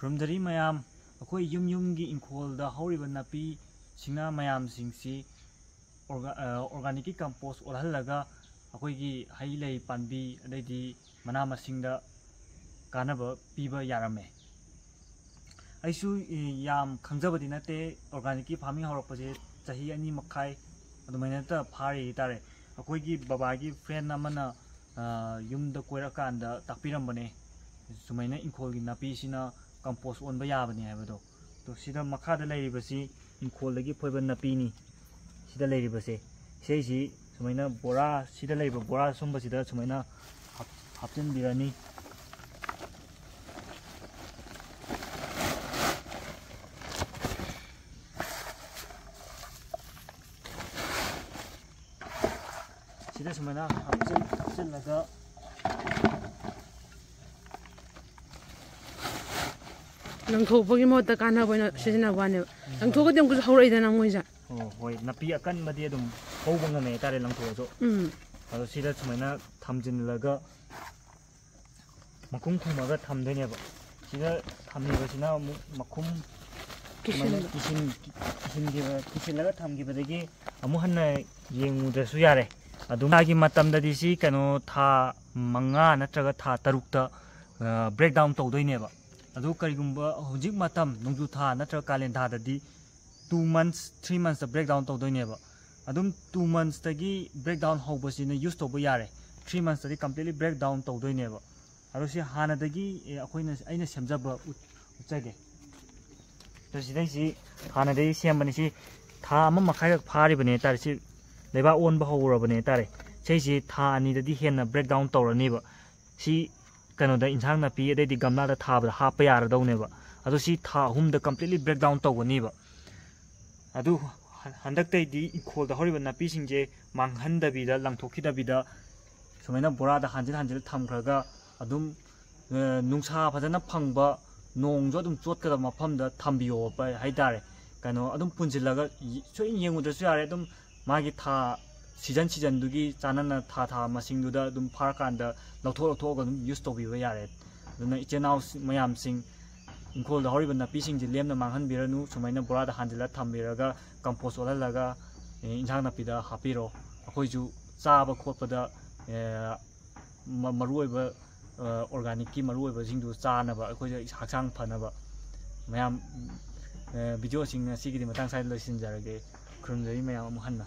ꯈꯨꯔꯨꯝꯖꯔꯤ ꯃꯌꯥꯝ ꯑꯩꯈꯣꯏ ꯌꯨꯝꯒꯤ ꯏꯪꯈꯣꯜꯗ ꯍꯧꯔꯤꯕ ꯅꯥꯄꯤ ꯁꯤꯡꯅꯥ ꯃꯌꯥꯝꯁꯤꯡꯁꯤ ꯑꯣꯔꯒꯥꯅꯤꯛꯀꯤ ꯀꯝꯄꯣꯁ ꯑꯣꯜꯍꯜꯂꯒ ꯑꯩꯈꯣꯏꯒꯤ ꯍꯩ ꯂꯩ ꯄꯥꯝꯕꯤ ꯑꯗꯩꯗꯤ ꯃꯅꯥ ꯃꯁꯤꯡꯗ ꯀꯥꯟꯅꯕ ꯄꯤꯕ ꯌꯥꯔꯝꯃꯦ ꯑꯩꯁꯨ ꯌꯥꯝ ꯈꯪꯖꯕꯗꯤ ꯅꯠꯇꯦ ꯑꯣꯔꯒꯥꯅꯤꯛꯀꯤ ꯐꯥꯔꯃꯤꯡ ꯍꯧꯔꯛꯄꯁꯦ ꯆꯍꯤ 2 ꯃꯈꯥꯏ ꯑꯗꯨꯃꯥꯏꯅ ꯐꯥꯔꯤ ꯍꯥꯏꯇꯥꯔꯦ ꯑꯩꯈꯣꯏꯒꯤ ꯕꯕꯥꯒꯤ ꯐ꯭ꯔꯦꯟ ꯑꯃꯅ ꯌꯨꯝꯗ ꯀꯣꯏꯔꯀꯥꯟꯗ ꯇꯥꯛꯄꯤꯔꯝꯕꯅꯦ ꯁꯨꯃꯥꯏꯅ ꯏꯪꯈꯣꯜꯒꯤ ꯅꯥꯄꯤꯁꯤꯅ ꯀꯝꯄꯣꯁ ꯑꯣꯟꯕ ꯌꯥꯕꯅꯤ ꯍꯥꯏꯕꯗꯣ ꯇꯣ ꯁꯤꯗ ꯃꯈꯥꯗ ꯂꯩꯔꯤꯕꯁꯤ ꯏꯪꯈꯣꯜꯗꯒꯤ ꯐꯣꯏꯕ ꯅꯥꯄꯤꯅꯤ ꯁꯤꯗ ꯂꯩꯔꯤꯕꯁꯦ ꯁꯤꯁꯤ ꯁꯨꯃꯥꯏꯅ ꯕꯣꯔꯥ ꯁꯤꯗ ꯂꯩꯕ ꯕꯣꯔꯥ ꯁꯨꯝꯕꯁꯤꯗ ꯁꯨꯃꯥꯏꯅ ꯍꯥꯞꯆꯤꯟꯕꯤꯔꯅꯤ sida semana hapsil laga nang thopagi mota kana boina sisina bane nang thoga dem ku haurai da nang moija hoi napi akan madi adum hauba ngame tare lang tho so ado sida semana thamjin laga makum khumaga thamdene ba sida thamni ba sina makum kisin laga thamgi badagi amu hanna yengu da su yare ꯑꯗꯨꯒꯤ ꯃꯇꯝꯗꯗꯤ ꯁꯤ ꯀꯩꯅꯣ ꯊꯥ 5 ꯅꯠꯇ꯭ꯔꯒ ꯊꯥ 6ꯇ break down ꯇꯧꯗꯣꯏꯅꯦꯕ ꯑꯗꯨ ꯀꯔꯤꯒꯨꯝꯕ ꯍꯧꯖꯤꯛ ꯃꯇꯝ ꯅꯣꯡꯖꯨ ꯊꯥ ꯅꯠꯇ꯭ꯔꯒ ꯀꯥꯂꯦꯟ ꯊꯥꯗꯗꯤ 2 months 3 months ꯕ꯭ꯔꯦꯛ ꯗꯥꯎꯟ ꯇꯧꯗꯣꯏꯅꯦꯕ ꯑꯗꯨꯝ 2 months ꯇꯒꯤ ꯕ꯭ꯔꯦꯛ ꯗꯥꯎꯟ ꯍꯧꯕꯁꯤꯅ ꯌꯨꯁ ꯇꯧꯕ ꯌꯥꯔꯦ 3 months ꯇꯗꯤ ꯀꯝꯄ꯭ꯂꯤꯠꯂꯤ ꯕ꯭ꯔꯦꯛ ꯗꯥꯎꯟ ꯇꯧꯗꯣꯏꯅꯦꯕ ꯑꯗꯨ ꯁꯤ ꯍꯥꯟꯅꯗꯒꯤ ꯑꯩꯅ ꯁꯦꯝꯖꯕ ꯎꯠꯆꯒꯦ ꯁꯤꯗꯩꯁꯤ ꯍꯥꯟꯅꯗꯒꯤ ꯁꯦꯝꯕꯅꯤ ꯁꯤ ꯊꯥ 1 ꯃꯈꯥꯏꯈꯛ ꯐꯥꯔꯤꯕꯅꯦ ꯇꯥꯔꯦ ꯁꯤ लेबा ओनबा होरबने तारे सेसी था अनिददी हेन ब्रेक डाउन तौरनीबा सी कनोदा इंसांग नापी अदैदि गमलादा थाबदा हाप यारदौनेबा अदो सी था 3 दा कंप्लीटली ब्रेक डाउन तौगनीबा अदु हंदक्तैदि इखोलदा हरिबा नापी सिंजे मांगहनदबिदा लांथोखिदबिदा सुमाइना बोरादा हांजिल थमखरगा अदुम नुंसा फजना फंगबा नोंजो अदुम चोटकदा मफमदा थंबियो हाइतारे कनो अदुम पुंजिलगा सोइ येंगुदसु यारे अदुम मागी था सीजन दुगी चानना था मसिंगदुदा अदुम फारकांदा लौथोग अदुम यूज तौबिबा यारे अदुना इचेनाउ मयाम सिंग इंखोलदा हरिबा नापीसिंग जे लेमना मांगहनबिरनु सुमाइना बोरादा हांजिला थंबिरगा कंपोस्ट ओलहलगा इंसांग नापीदा हापिरो अखोइजु चाबा खोपदा मरुओइबा ऑर्गेनिक की मरुओइबा सिंगदु चानबा अखोइजु हक्सांग फनबा मयाम वीडियो सिंग सिगिदि मतंग साइ लोइसिनजरगे खुरुमजरि मयाम अमु हन्ना